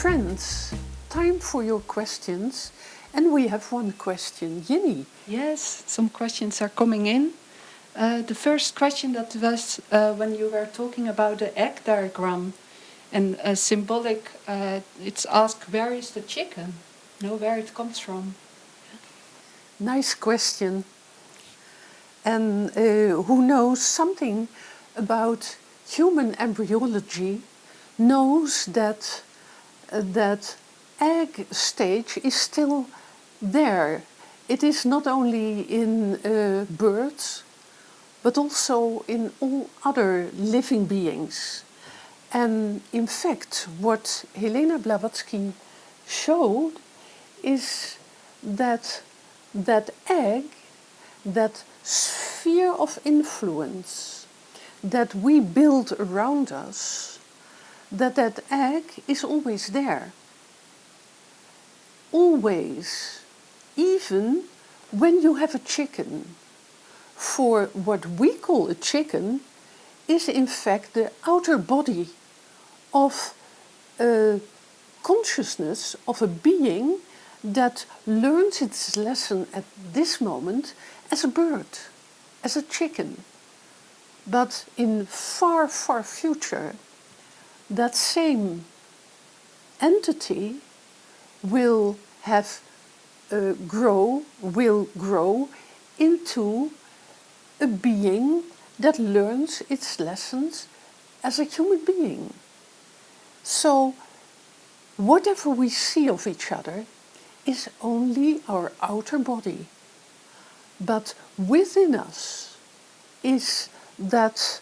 friends, time for your questions. And we have one question. Jenny. Yes, some questions are coming in. The first question that was when you were talking about the egg diagram and symbolic, it's asked, where is the chicken? Know where it comes from. Nice question. And who knows something about human embryology knows that that egg stage is still there. It is not only in birds, but also in all other living beings. And in fact, what Helena Blavatsky showed is that that egg, that sphere of influence that we build around us, that egg is always there. Always. Even when you have a chicken. For what we call a chicken is in fact the outer body of a consciousness, of a being that learns its lesson at this moment as a bird, as a chicken. But in far, far future, that same entity will have grow into a being that learns its lessons as a human being. So whatever we see of each other is only our outer body. But within us is that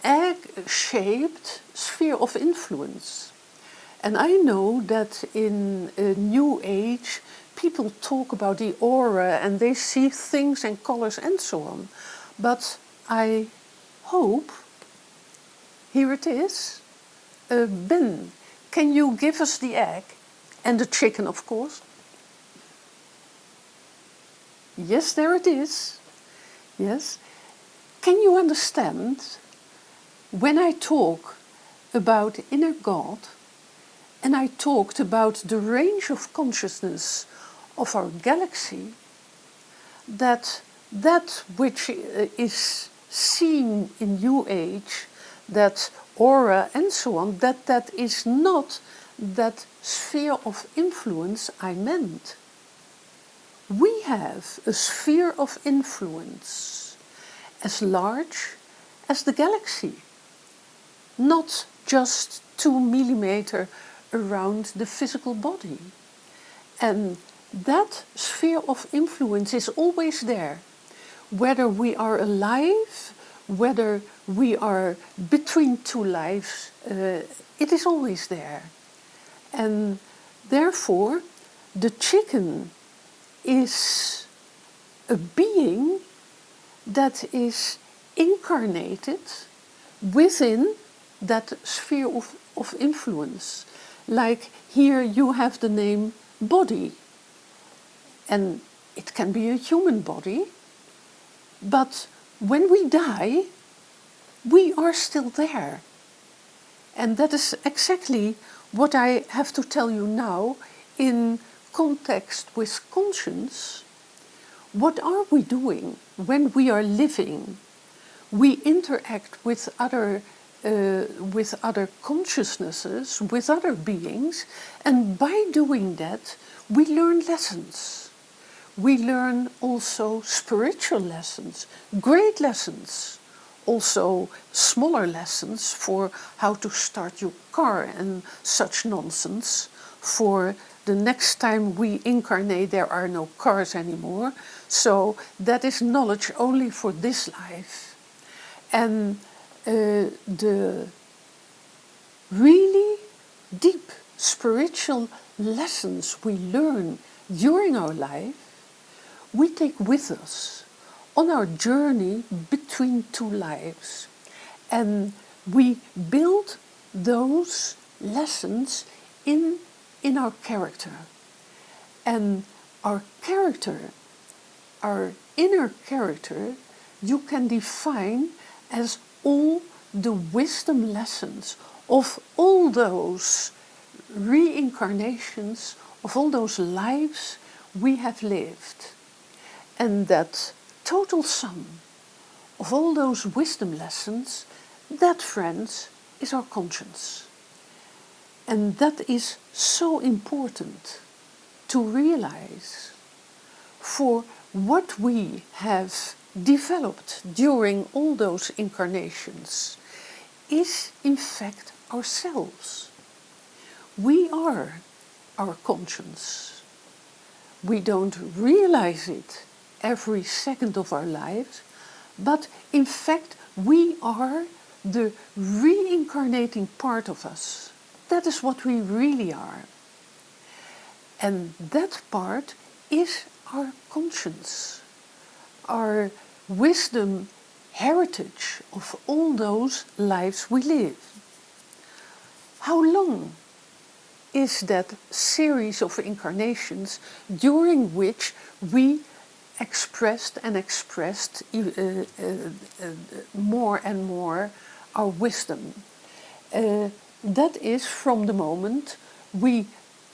egg-shaped sphere of influence. And I know that in a new age, people talk about the aura and they see things and colors and so on. But I hope, here it is, Ben, can you give us the egg? And the chicken, of course. Yes, there it is. Yes. Can you understand, when I talk about inner God, and I talked about the range of consciousness of our galaxy, that which is seen in New Age, that aura and so on, that is not that sphere of influence I meant. We have a sphere of influence as large as the galaxy, not just 2 millimeters around the physical body. And that sphere of influence is always there. Whether we are alive, whether we are between two lives, it is always there. And therefore, the chicken is a being that is incarnated within that sphere of influence. Like here you have the name body. And it can be a human body. But when we die, we are still there. And that is exactly what I have to tell you now in context with conscience. What are we doing when we are living? We interact with other consciousnesses, with other beings, and by doing that, we learn lessons. We learn also spiritual lessons, great lessons, also smaller lessons for how to start your car and such nonsense. For the next time we incarnate, there are no cars anymore. So that is knowledge only for this life. And the really deep spiritual lessons we learn during our life, we take with us on our journey between two lives. And we build those lessons in our character. And our character, our inner character, you can define as all the wisdom lessons of all those reincarnations of all those lives we have lived. And that total sum of all those wisdom lessons, that, friends, is our conscience. And that is so important to realize. For what we have developed during all those incarnations is in fact ourselves. We are our conscience. We don't realize it every second of our lives, but in fact we are the reincarnating part of us. That is what we really are. And that part is our conscience, our wisdom heritage of all those lives we live. How long is that series of incarnations during which we expressed more and more our wisdom? That is from the moment we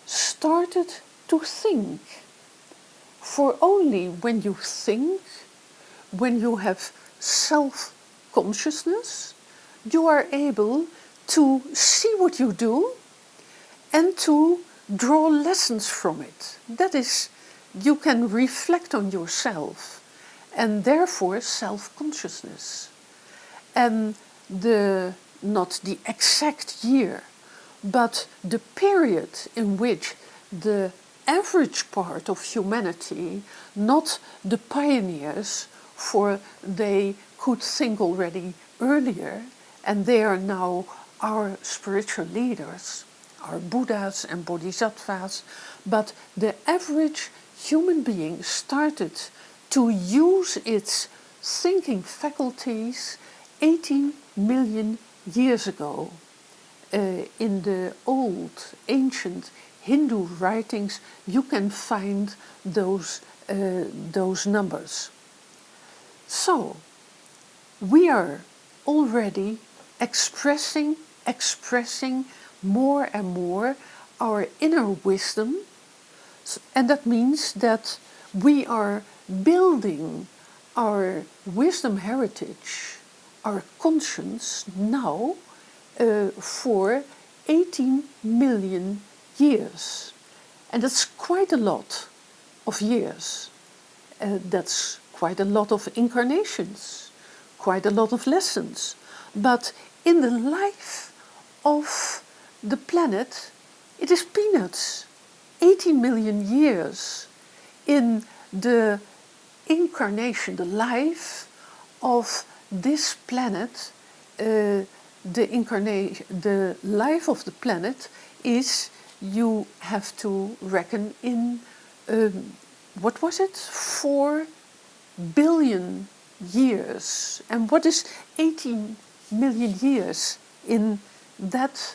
started to think. For only when you think, when you have self-consciousness, you are able to see what you do and to draw lessons from it. That is, you can reflect on yourself and therefore self-consciousness. And not the exact year, but the period in which the average part of humanity, not the pioneers, for they could think already earlier, and they are now our spiritual leaders, our Buddhas and Bodhisattvas, but the average human being started to use its thinking faculties 18 million years ago. In the old, ancient Hindu writings, you can find those numbers. So, we are already expressing more and more our inner wisdom, and that means that we are building our wisdom heritage, our conscience now for 18 million years. And that's quite a lot of years. That's quite a lot of incarnations, quite a lot of lessons. But in the life of the planet, it is peanuts. 18 million years in the incarnation, the life of this planet, the life of the planet is, you have to reckon in, what was it? 4 billion years. And what is 18 million years in that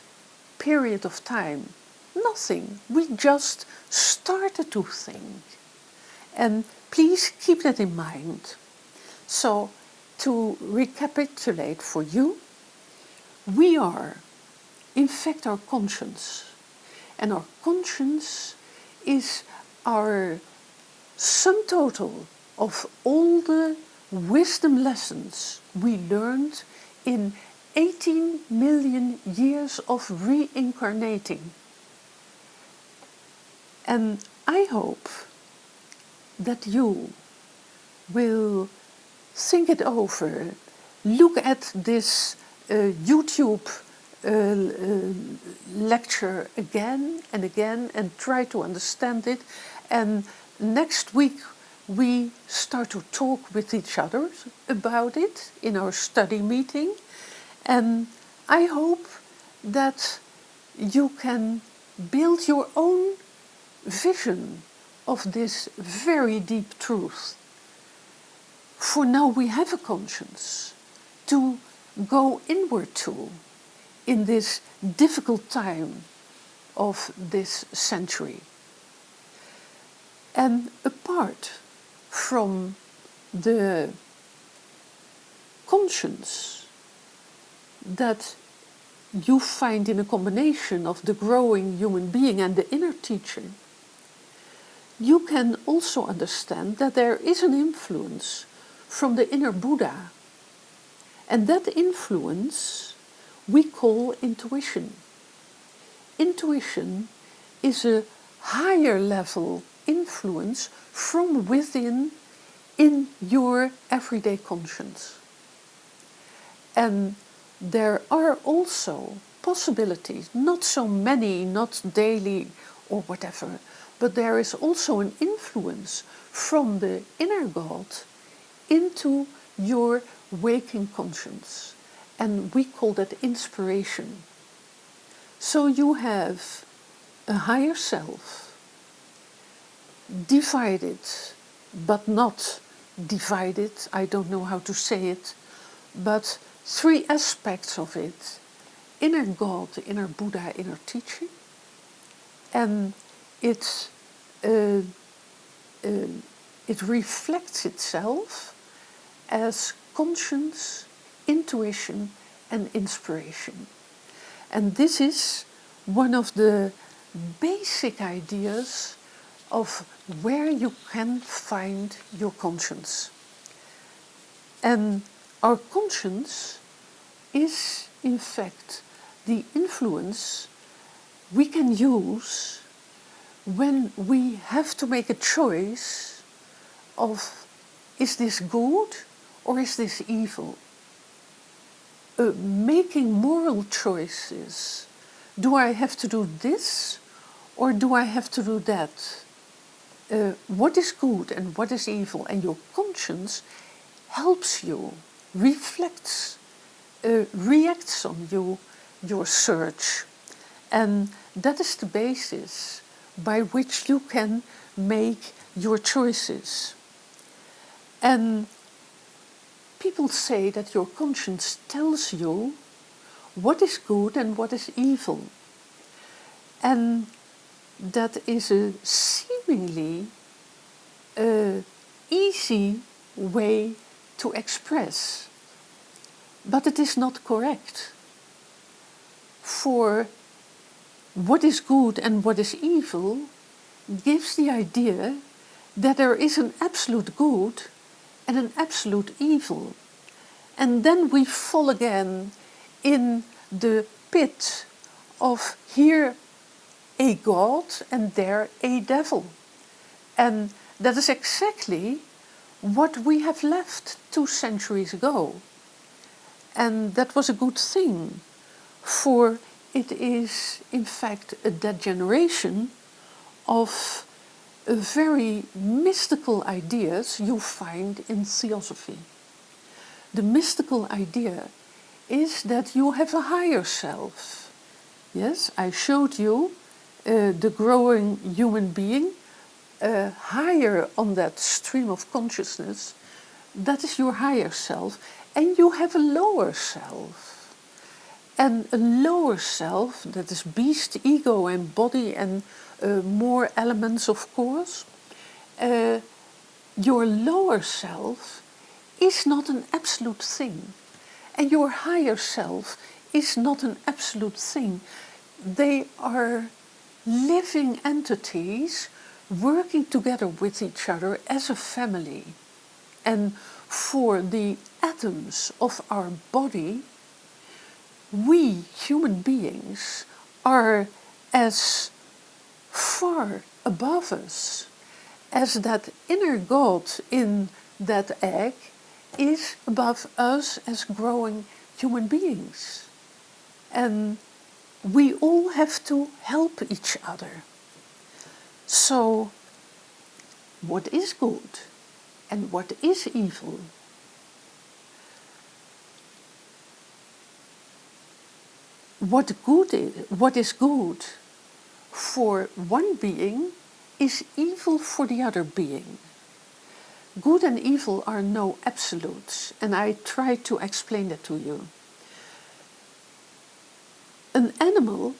period of time? Nothing. We just started to think. And please keep that in mind. So, to recapitulate for you, we are, in fact, our conscience. And our conscience is our sum total of all the wisdom lessons we learned in 18 million years of reincarnating. And I hope that you will think it over, look at this YouTube lecture again and again and try to understand it. And next week we start to talk with each other about it in our study meeting. And I hope that you can build your own vision of this very deep truth. For now we have a conscience to go inward to in this difficult time of this century. And apart from the conscience that you find in a combination of the growing human being and the inner teacher, you can also understand that there is an influence from the inner Buddha. And that influence we call intuition. Intuition is a higher level influence from within in your everyday conscience. And there are also possibilities, not so many, not daily or whatever, but there is also an influence from the inner God into your waking conscience. And we call that inspiration. So you have a higher self, divided, but not divided, I don't know how to say it, but three aspects of it: inner God, inner Buddha, inner teaching. And it reflects itself as conscience, intuition, and inspiration. And this is one of the basic ideas of where you can find your conscience. And our conscience is, in fact, the influence we can use when we have to make a choice of, is this good or is this evil? Making moral choices. Do I have to do this or do I have to do that? What is good and what is evil? And your conscience helps you, reflects, reacts on your search. And that is the basis by which you can make your choices. And people say that your conscience tells you what is good and what is evil. And that is a seemingly easy way to express. But it is not correct. For what is good and what is evil gives the idea that there is an absolute good and an absolute evil. And then we fall again in the pit of here a God and there a devil. And that is exactly what we have left 2 centuries ago. And that was a good thing, for it is in fact a degeneration of very mystical ideas you find in theosophy. The mystical idea is that you have a higher self. Yes, I showed you the growing human being higher on that stream of consciousness. That is your higher self. And you have a lower self. And a lower self, that is beast, ego and body and more elements, of course. Your lower self is not an absolute thing. And your higher self is not an absolute thing. They are living entities working together with each other as a family. And for the atoms of our body, we human beings are as far above us as that inner God in that egg is above us as growing human beings. And we all have to help each other. So, what is good and what is evil? What is good for one being is evil for the other being. Good and evil are no absolutes, and I try to explain that to you. An animal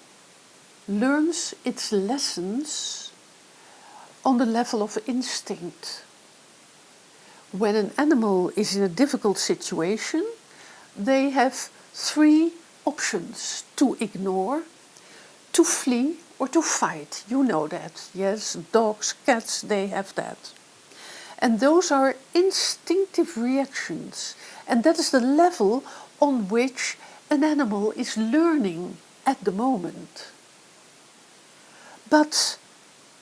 learns its lessons on the level of instinct. When an animal is in a difficult situation, they have 3 options: to ignore, to flee, or to fight. You know that, yes? Dogs, cats, they have that. And those are instinctive reactions. And that is the level on which an animal is learning at the moment. But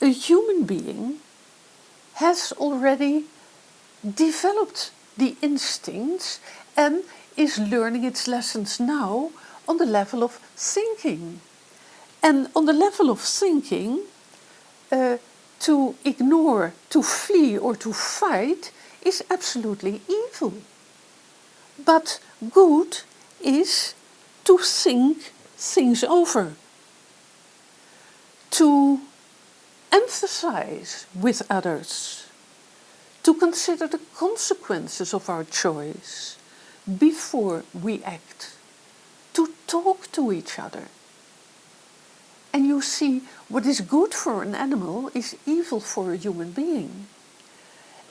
a human being has already developed the instincts and is learning its lessons now on the level of thinking. And on the level of thinking, to ignore, to flee, or to fight is absolutely evil. But good is to think things over, to emphasize with others, to consider the consequences of our choice before we act, to talk to each other. And you see, what is good for an animal is evil for a human being.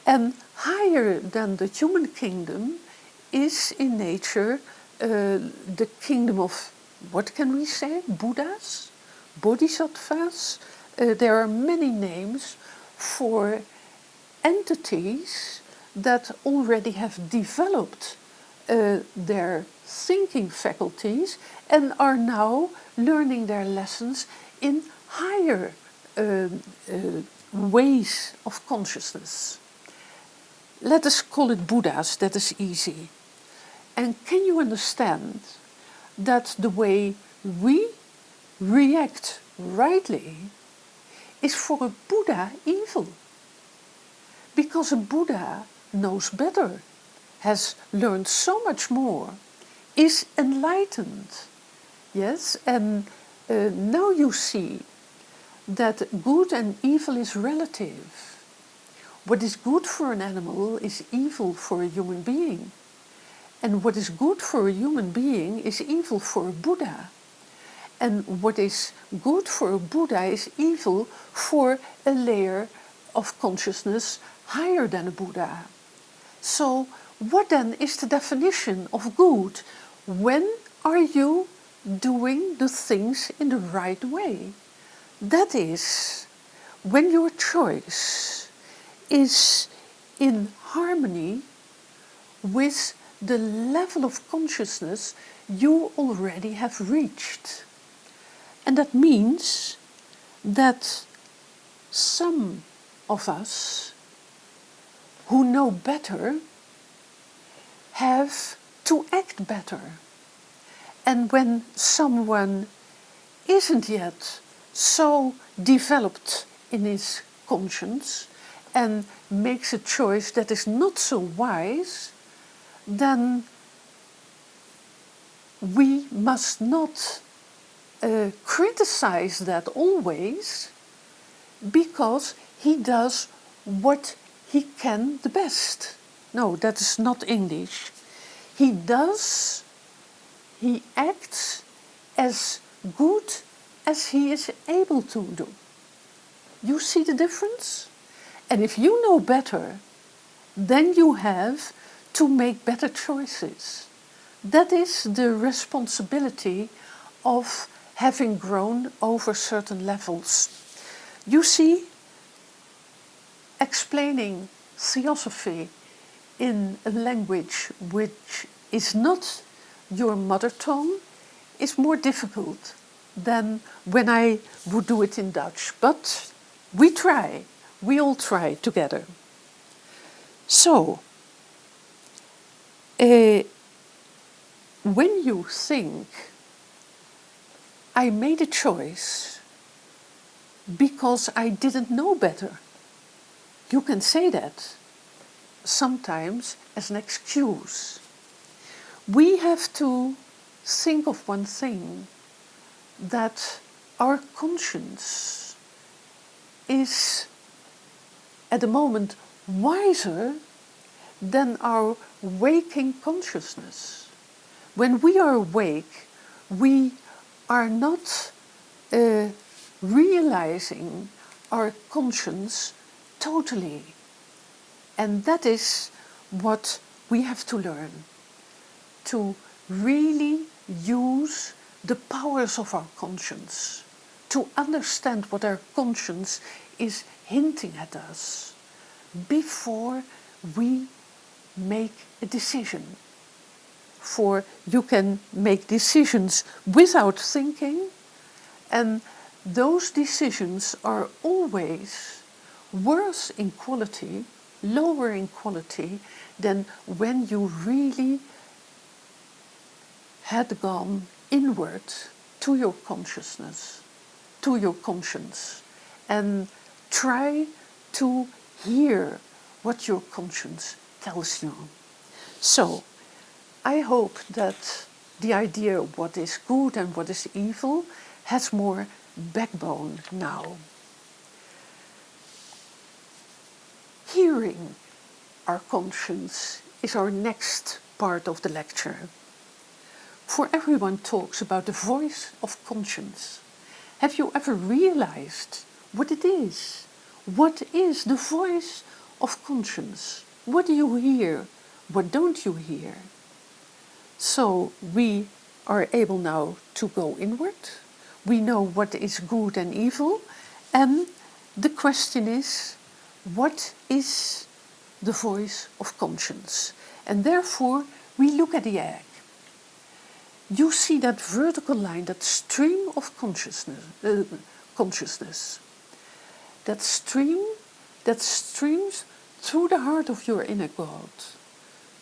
And higher than the human kingdom is in nature the kingdom of, what can we say, Buddhas, Bodhisattvas. There are many names for entities that already have developed their thinking faculties and are now learning their lessons in higher ways of consciousness. Let us call it Buddhas, that is easy. And can you understand that the way we react rightly is for a Buddha evil? Because a Buddha knows better, has learned so much more, is enlightened. Yes, and now you see that good and evil is relative. What is good for an animal is evil for a human being. And what is good for a human being is evil for a Buddha. And what is good for a Buddha is evil for a layer of consciousness higher than a Buddha. So what then is the definition of good? When are you doing the things in the right way? That is, when your choice is in harmony with the level of consciousness you already have reached. And that means that some of us who know better have to act better. And when someone isn't yet so developed in his conscience and makes a choice that is not so wise, then we must not criticize that always, because he does what he can the best. No, that is not English. He acts as good as he is able to do. You see the difference? And if you know better, then you have to make better choices. That is the responsibility of having grown over certain levels. You see, explaining theosophy in a language which is not your mother tongue is more difficult than when I would do it in Dutch. But we all try together. So, when you think, I made a choice because I didn't know better, you can say that sometimes as an excuse. We have to think of one thing, that our conscience is at the moment wiser than our waking consciousness. When we are awake, we are not realizing our conscience totally. And that is what we have to learn. To really use the powers of our conscience to understand what our conscience is hinting at us before we make a decision. For you can make decisions without thinking, and those decisions are always worse in quality, lower in quality, than when you really had gone inward to your consciousness, to your conscience, and try to hear what your conscience tells you. So, I hope that the idea of what is good and what is evil has more backbone now. Hearing our conscience is our next part of the lecture. For everyone talks about the voice of conscience. Have you ever realized what it is? What is the voice of conscience? What do you hear? What don't you hear? So we are able now to go inward. We know what is good and evil. And the question is, what is the voice of conscience? And therefore we look at the egg. You see that vertical line, that stream of consciousness. That stream that streams through the heart of your inner God,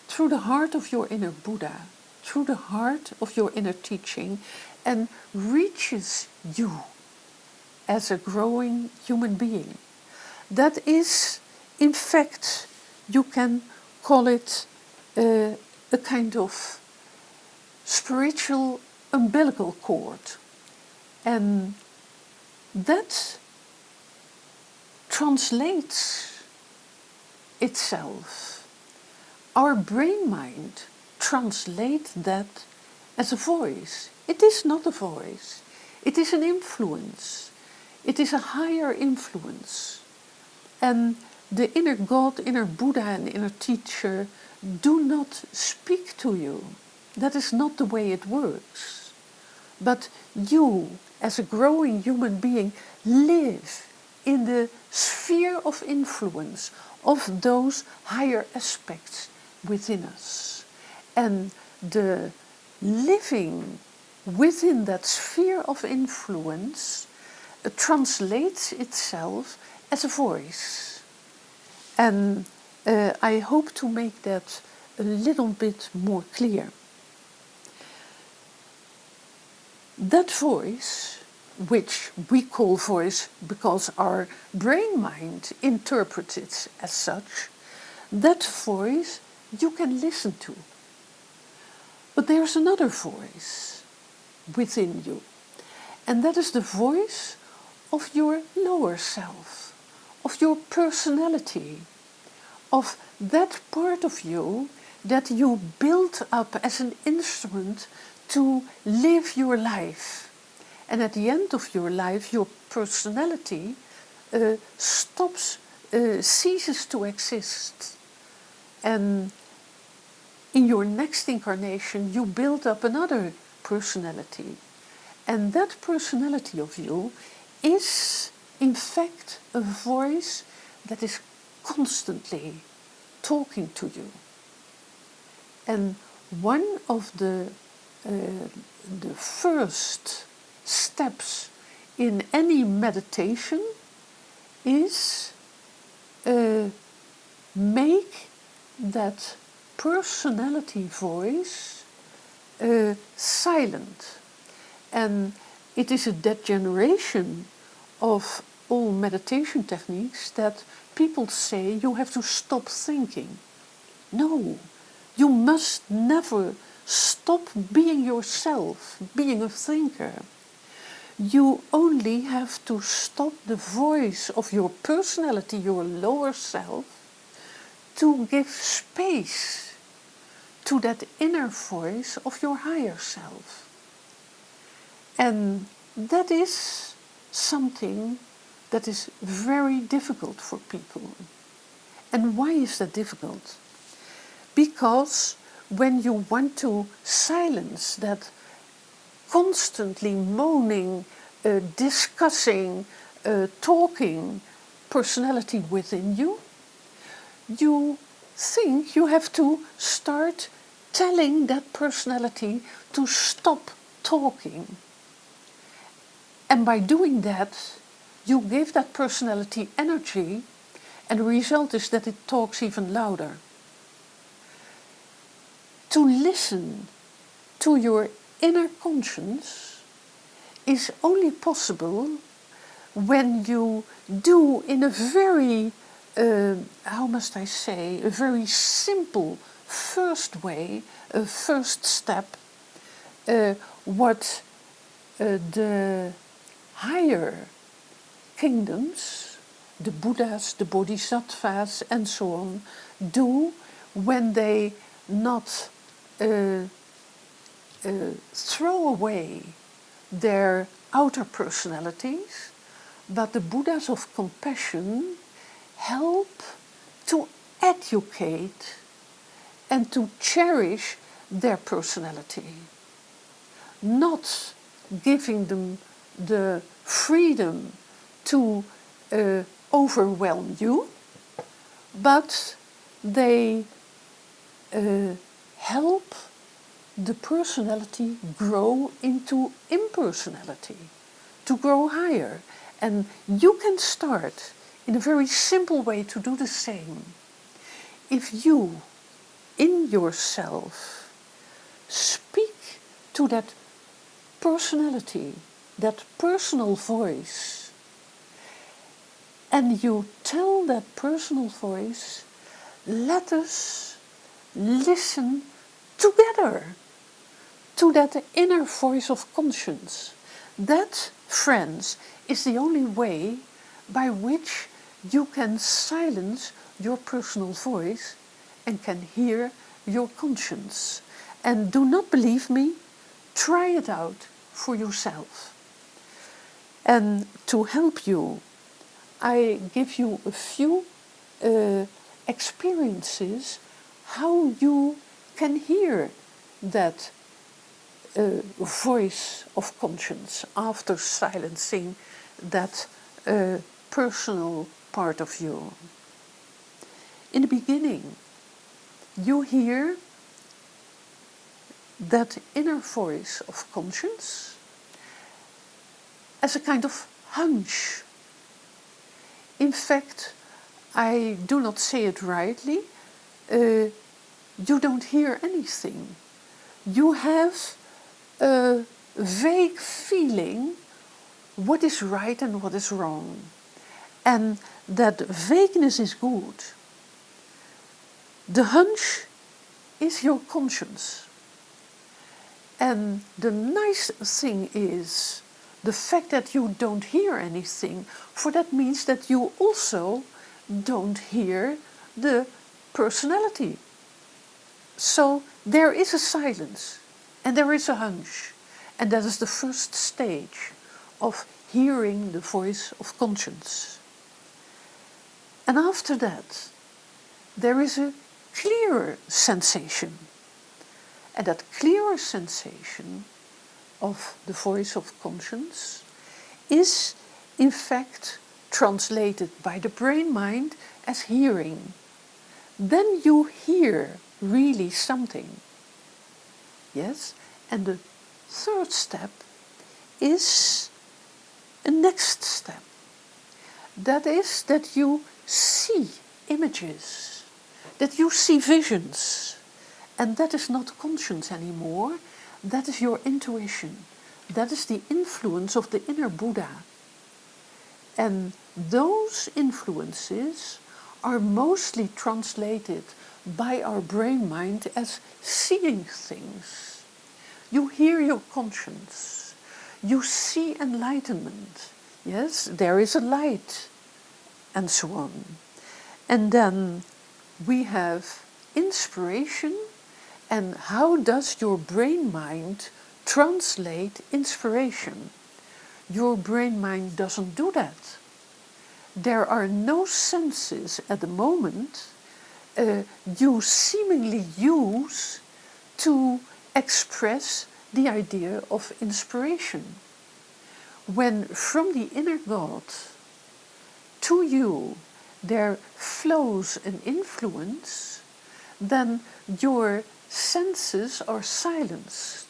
through the heart of your inner Buddha, through the heart of your inner teaching, and reaches you as a growing human being. That is, in fact, you can call it a kind of spiritual umbilical cord. And that translates itself. Our brain-mind translates that as a voice. It is not a voice. It is an influence. It is a higher influence. And the inner God, inner Buddha and inner teacher do not speak to you. That is not the way it works. But you, as a growing human being, live in the sphere of influence of those higher aspects within us. And the living within that sphere of influence translates itself as a voice. And I hope to make that a little bit more clear. That voice, which we call voice because our brain-mind interprets it as such, that voice you can listen to. But there's another voice within you, and that is the voice of your lower self, of your personality, of that part of you that you built up as an instrument to live your life. And at the end of your life, your personality ceases to exist. And in your next incarnation, you build up another personality. And that personality of you is, in fact, a voice that is constantly talking to you. And one of the first steps in any meditation is make that personality voice silent. And it is a degeneration of all meditation techniques that people say you have to stop thinking. No, you must never stop being yourself, being a thinker. You only have to stop the voice of your personality, your lower self, to give space to that inner voice of your higher self. And that is something that is very difficult for people. And why is that difficult? Because when you want to silence that constantly moaning, discussing, talking personality within you, you think you have to start telling that personality to stop talking. And by doing that, you give that personality energy, and the result is that it talks even louder. To listen to your inner conscience is only possible when you do in a very, how must I say, a very simple first way, a first step, what the higher kingdoms, the Buddhas, the Bodhisattvas and so on, do when they not throw away their outer personalities, but the Buddhas of compassion help to educate and to cherish their personality, not giving them the freedom to overwhelm you, but they help the personality grow into impersonality, to grow higher. And you can start in a very simple way to do the same. If you, in yourself, speak to that personality, that personal voice, and you tell that personal voice, let us listen together to that inner voice of conscience. That, friends, is the only way by which you can silence your personal voice and can hear your conscience. And do not believe me, try it out for yourself. And to help you, I give you a few experiences how you can hear that voice of conscience after silencing that personal part of you. In the beginning, you hear that inner voice of conscience as a kind of hunch. In fact, I do not say it rightly, you don't hear anything. You have a vague feeling what is right and what is wrong. And that vagueness is good. The hunch is your conscience. And the nice thing is the fact that you don't hear anything, for that means that you also don't hear the personality. So there is a silence and there is a hunch, and that is the first stage of hearing the voice of conscience. And after that, there is a clearer sensation, and that clearer sensation of the voice of conscience is in fact translated by the brain-mind as hearing. Then you hear really something. Yes? And the third step is a next step. That is that you see images, that you see visions. And that is not conscience anymore, that is your intuition. That is the influence of the inner Buddha. And those influences are mostly translated by our brain-mind as seeing things. You hear your conscience. You see enlightenment. Yes, there is a light, and so on. And then we have inspiration. And how does your brain-mind translate inspiration? Your brain-mind doesn't do that. There are no senses at the moment you seemingly use to express the idea of inspiration. When from the inner God to you there flows an influence, then your senses are silenced.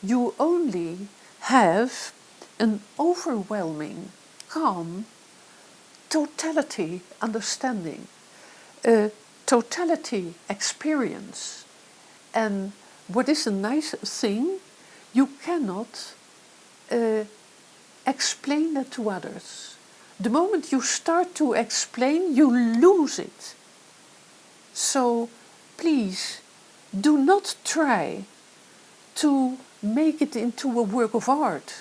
You only have an overwhelming, calm, totality understanding, a totality experience. And what is a nice thing, you cannot explain that to others. The moment you start to explain, you lose it. So please do not try to make it into a work of art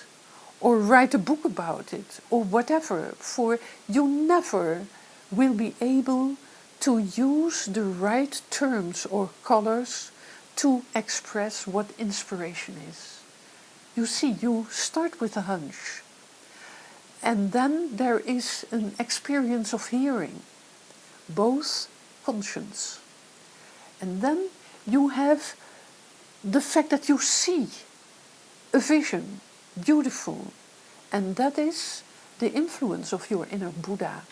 or write a book about it or whatever, for you never will be able to use the right terms or colors to express what inspiration is. You see, you start with a hunch, and then there is an experience of hearing, both conscience. And then you have the fact that you see a vision, beautiful, and that is the influence of your inner Buddha,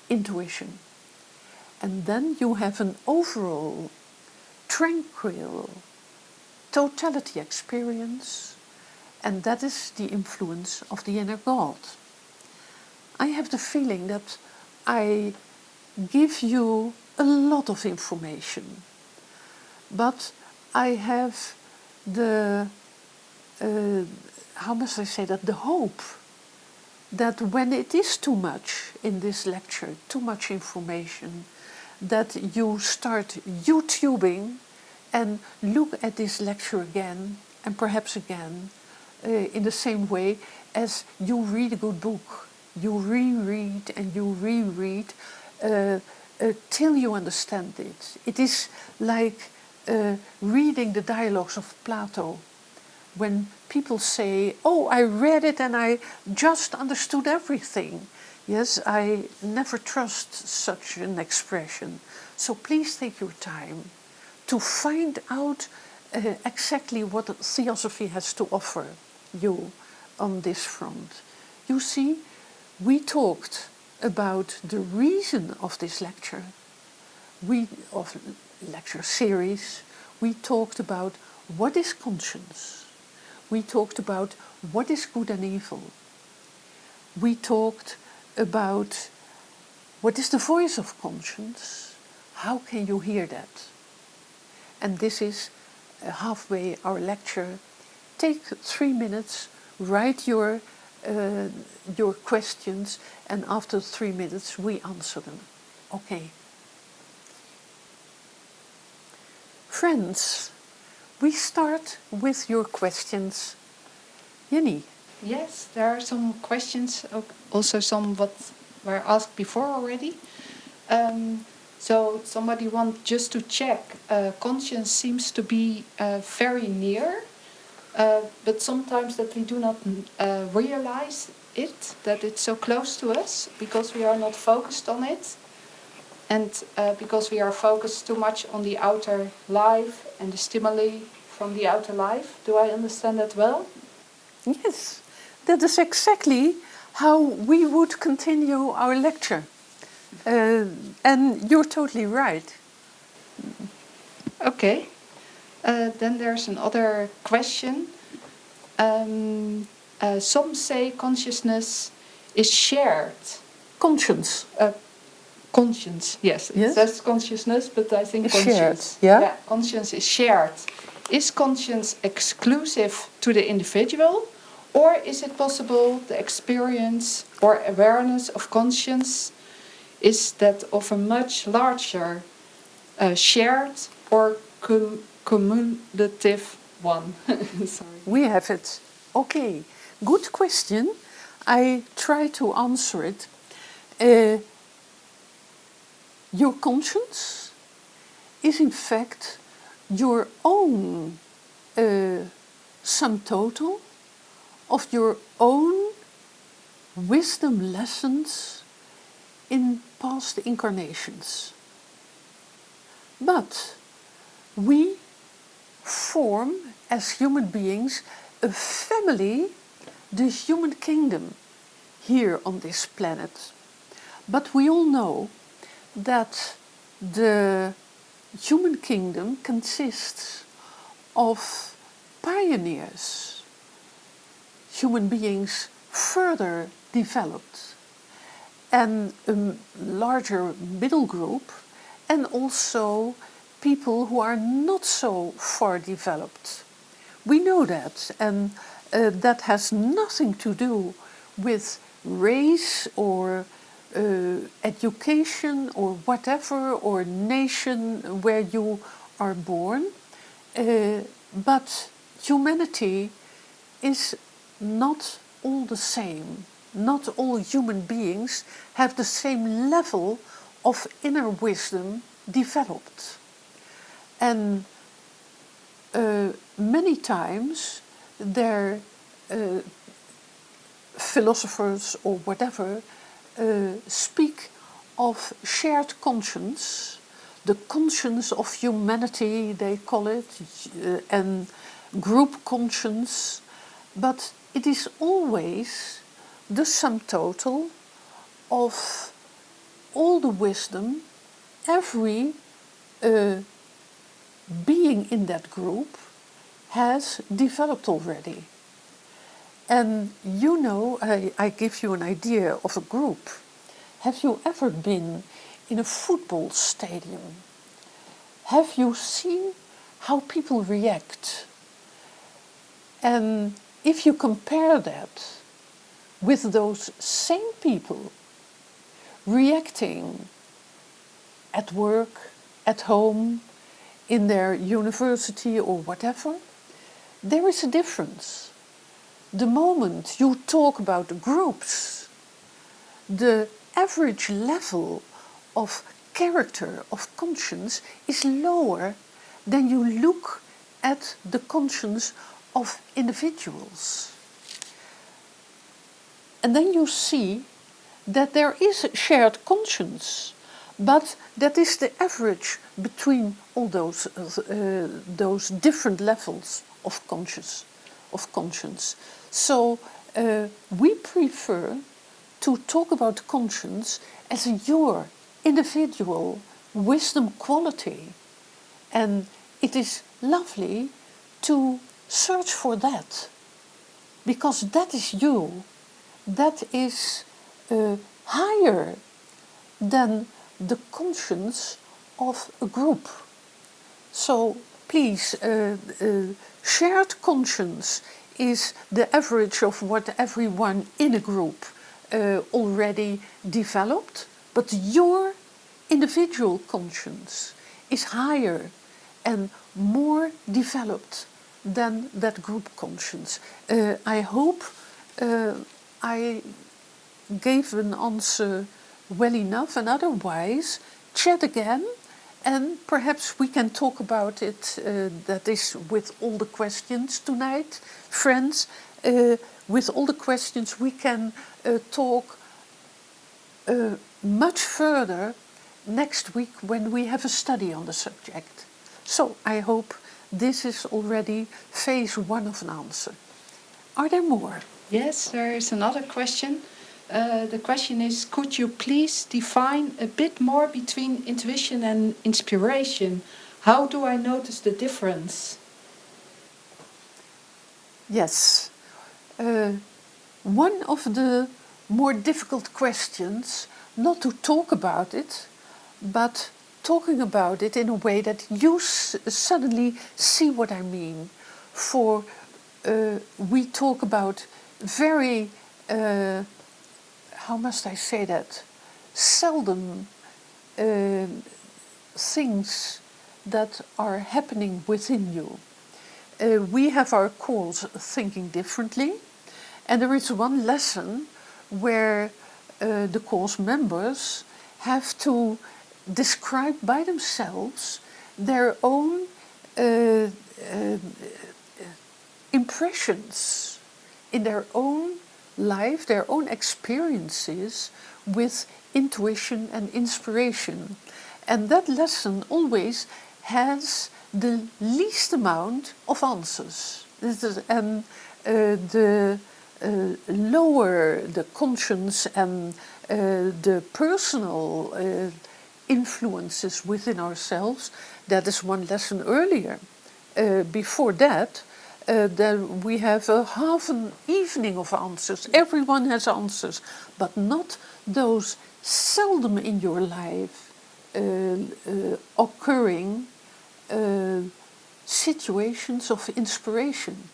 intuition. And then you have an overall tranquil totality experience, and that is the influence of the inner God. I have the feeling that I give you a lot of information, but I have the, how must I say that, the hope that when it is too much in this lecture, too much information, that you start YouTubing and look at this lecture again and perhaps again in the same way as you read a good book. You reread and you reread till you understand it. It is like reading the dialogues of Plato. When people say, oh, I read it and I just understood everything. Yes, I never trust such an expression. So please take your time to find out exactly what Theosophy has to offer you on this front. You see, we talked about the reason of this lecture, of lecture series. We talked about what is conscience. We talked about what is good and evil. We talked about what is the voice of conscience. How can you hear that? And this is halfway our lecture. Take 3 minutes, write your questions, and after 3 minutes we answer them. Okay. Friends, we start with your questions. Jenny. Yes, there are some questions, also some what were asked before already. So somebody wants just to check, conscience seems to be very near, but sometimes that we do not realize it, that it's so close to us, because we are not focused on it, and because we are focused too much on the outer life and the stimuli from the outer life. Do I understand that well? Yes, that is exactly how we would continue our lecture. And you're totally right. Okay. Then there's another question. Some say consciousness is shared. Conscience. Conscience, yes. It says consciousness, but I think it's conscience. Shared, yeah? Conscience is shared. Is conscience exclusive to the individual, or is it possible the experience or awareness of conscience is that of a much larger shared or cumulative one? Sorry. We have it. Okay, good question. I try to answer it. Your conscience is in fact your own sum total of your own wisdom lessons in past incarnations. But we form as human beings, a family, the human kingdom, here on this planet. But we all know that the human kingdom consists of pioneers, human beings further developed, and a larger middle group, and also people who are not so far developed. We know that, and that has nothing to do with race or education or whatever, or nation where you are born. But humanity is not all the same. Not all human beings have the same level of inner wisdom developed. And many times their philosophers or whatever speak of shared conscience, the conscience of humanity, they call it, and group conscience, but it is always the sum total of all the wisdom every being in that group has developed already. And you know, I give you an idea of a group. Have you ever been in a football stadium? Have you seen how people react? And if you compare that with those same people reacting at work, at home, in their university or whatever, there is a difference. The moment you talk about groups, the average level of character, of conscience, is lower than you look at the conscience of individuals. And then you see that there is a shared conscience, but that is the average between all those different levels of conscience. So we prefer to talk about conscience as your individual wisdom quality. And it is lovely to search for that, because that is you. That is higher than the conscience of a group. So please, shared conscience is the average of what everyone in a group already developed, but your individual conscience is higher and more developed than that group conscience. I hope I gave an answer well enough, and otherwise chat again, and perhaps we can talk about it, that is with all the questions tonight, friends. With all the questions we can talk much further next week when we have a study on the subject. So I hope this is already phase one of an answer. Are there more? Yes, there is another question. The question is, could you please define a bit more between intuition and inspiration? How do I notice the difference? Yes. One of the more difficult questions, not to talk about it, but talking about it in a way that you suddenly see what I mean. For we talk about very, how must I say that, seldom things that are happening within you. We have our course Thinking Differently, and there is one lesson where the course members have to describe by themselves their own impressions in their own life, their own experiences with intuition and inspiration. And that lesson always has the least amount of answers. And the lower the conscience and the personal influences within ourselves, that is one lesson earlier. Before that, then we have a half an evening of answers. Everyone has answers, but not those seldom in your life occurring situations of inspiration.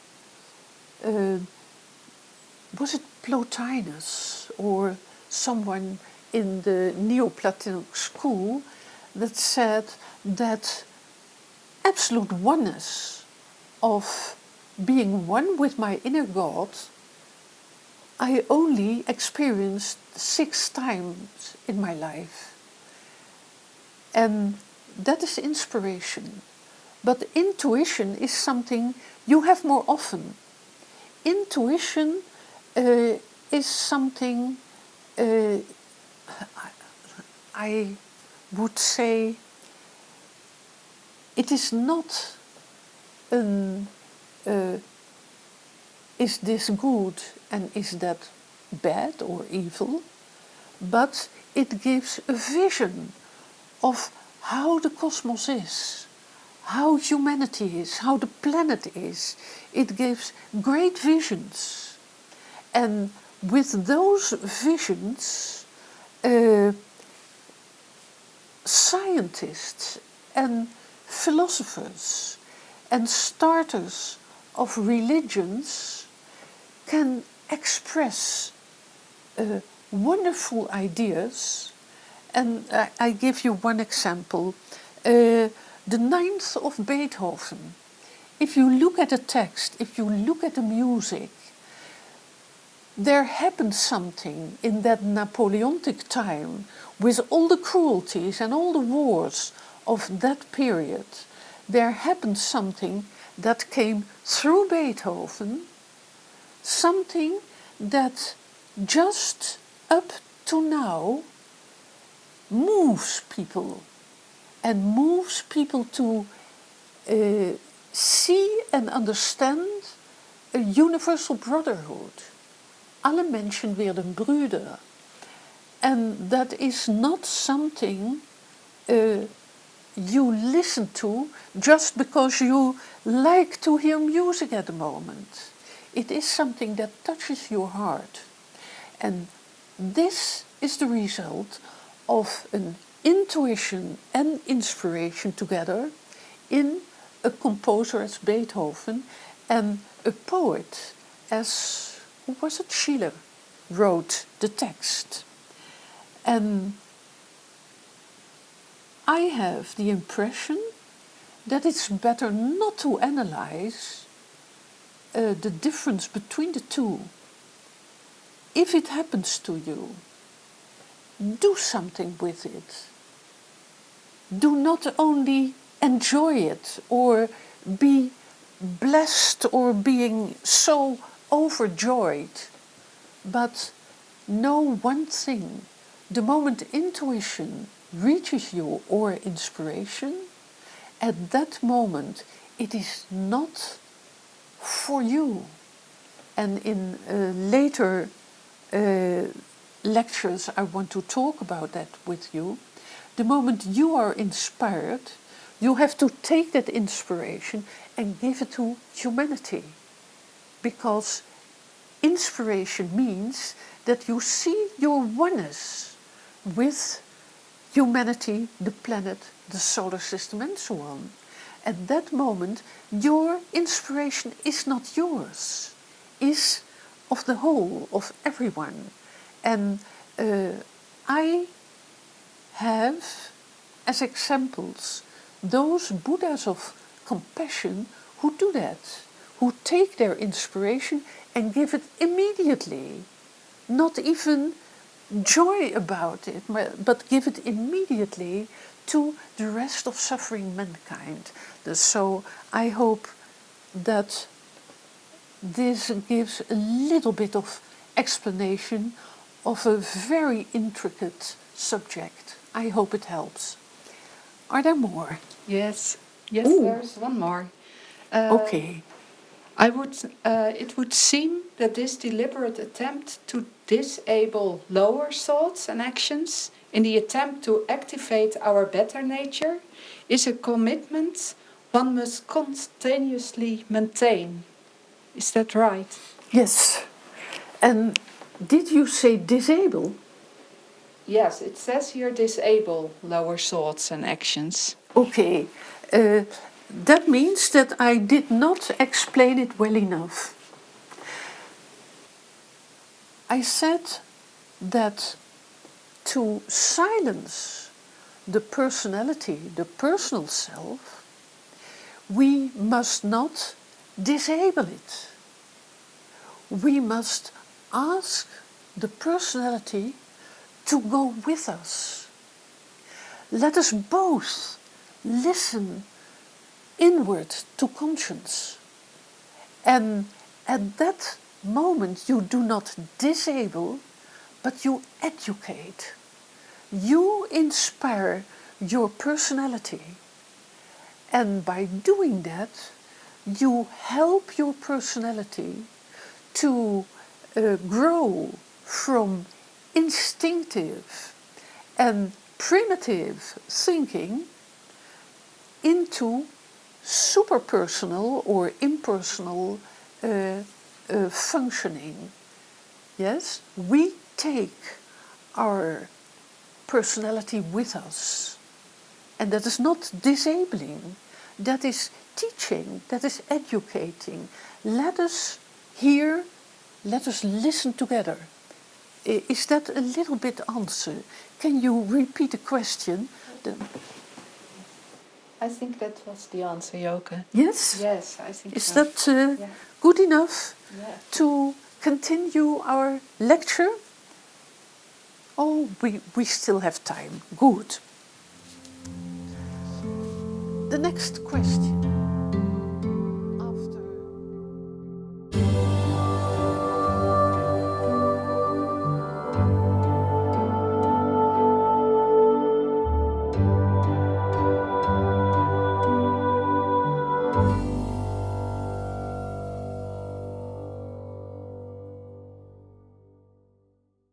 Was it Plotinus or someone in the Neoplatonic school that said that absolute oneness of being one with my inner God I only experienced 6 times in my life. And that is inspiration. But intuition is something you have more often. Intuition is something I would say it is not an is this good and is that bad or evil, but it gives a vision of how the cosmos is, how humanity is, how the planet is. It gives great visions. And with those visions, scientists and philosophers and starters of religions can express wonderful ideas. And I give you one example. The Ninth of Beethoven. If you look at the text, if you look at the music, there happened something in that Napoleonic time with all the cruelties and all the wars of that period. There happened something that came through Beethoven, something that just up to now moves people and moves people to see and understand a universal brotherhood. Alle Menschen werden Brüder. And that is not something you listen to just because you like to hear music at the moment. It is something that touches your heart. And this is the result of an intuition and inspiration together in a composer as Beethoven and a poet as, who was it, Schiller, wrote the text. And I have the impression that it's better not to analyze the difference between the two. If it happens to you, do something with it. Do not only enjoy it or be blessed or being so overjoyed, but know one thing. The moment intuition reaches you or inspiration, at that moment it is not for you. And in later lectures I want to talk about that with you. The moment you are inspired, you have to take that inspiration and give it to humanity. Because inspiration means that you see your oneness with humanity, the planet, the solar system and so on. At that moment, your inspiration is not yours, is of the whole, of everyone. And I have as examples those Buddhas of compassion who do that, who take their inspiration and give it immediately, not even joy about it, but give it immediately to the rest of suffering mankind. So I hope that this gives a little bit of explanation of a very intricate subject. I hope it helps. Are there more? Yes, Yes, Ooh. there's one more. Okay. It would seem that this deliberate attempt to disable lower thoughts and actions in the attempt to activate our better nature is a commitment one must continuously maintain. Is that right? Yes. And did you say disable? Yes, it says here disable lower thoughts and actions. Okay. That means that I did not explain it well enough. I said that to silence the personality, the personal self, we must not disable it. We must ask the personality to go with us. Let us both listen inward to conscience. And at that moment, you do not disable, but you educate. You inspire your personality. And by doing that, you help your personality to grow from instinctive and primitive thinking into superpersonal or impersonal functioning. Yes, we take our personality with us. And that is not disabling, that is teaching, that is educating. Let us hear, let us listen together. Is that a little bit answer? Can you repeat the question? I think that was the answer, Joke. Yes? Yes, I think Is so. that Yeah. good enough Yeah. to continue our lecture? Oh, we still have time. Good. The next question.